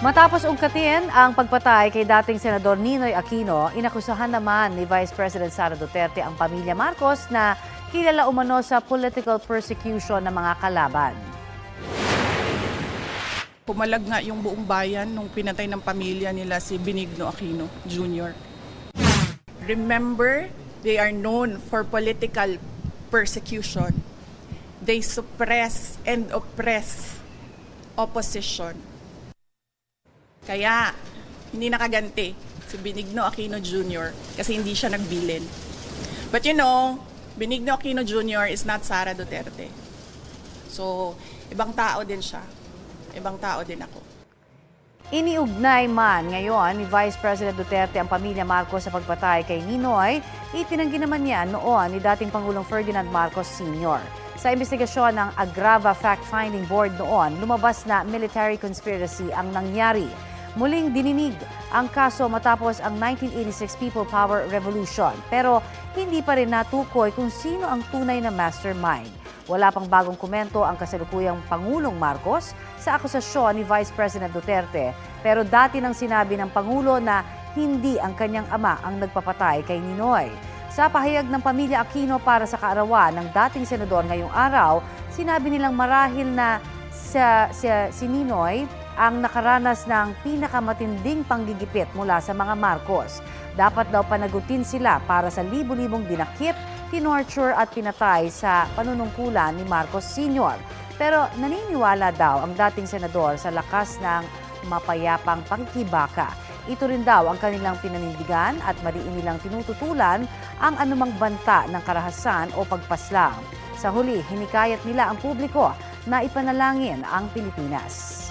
Matapos ungkatin ang pagpatay kay dating Senador Ninoy Aquino, inakusahan naman ni Vice President Sara Duterte ang pamilya Marcos na kilala umano sa political persecution ng mga kalaban. Pumalag nga yung buong bayan nung pinatay ng pamilya nila si Benigno Aquino Jr. Remember, they are known for political persecution. They suppress and oppress opposition. Kaya, hindi nakaganti si Benigno Aquino Jr. kasi hindi siya nagbilin. But you know, Benigno Aquino Jr. is not Sara Duterte. So, ibang tao din siya. Ibang tao din ako. Iniugnay man ngayon ni Vice President Duterte ang pamilya Marcos sa pagpatay kay Ninoy, itinanggi naman niya noon ni dating Pangulong Ferdinand Marcos Sr. Sa investigasyon ng Agrava Fact-Finding Board noon, lumabas na military conspiracy ang nangyari. Muling dininig ang kaso matapos ang 1986 People Power Revolution, pero hindi pa rin natukoy kung sino ang tunay na mastermind. Wala pang bagong komento ang kasalukuyang Pangulong Marcos sa akusasyon ni Vice President Duterte, pero dati nang sinabi ng Pangulo na hindi ang kanyang ama ang nagpapatay kay Ninoy. Sa pahayag ng pamilya Aquino para sa kaarawan ng dating senador ngayong araw, sinabi nilang marahil na si Ninoy ang nakaranas ng pinakamatinding panggigipit mula sa mga Marcos. Dapat daw panagutin sila para sa libu-libong dinakip, tinorture at pinatay sa panunungkulan ni Marcos Sr. Pero naniniwala daw ang dating senador sa lakas ng mapayapang pakikibaka. Ito rin daw ang kanilang pinanindigan at mariin nilang tinututulan ang anumang banta ng karahasan o pagpaslang. Sa huli, hinikayat nila ang publiko na ipanalangin ang Pilipinas.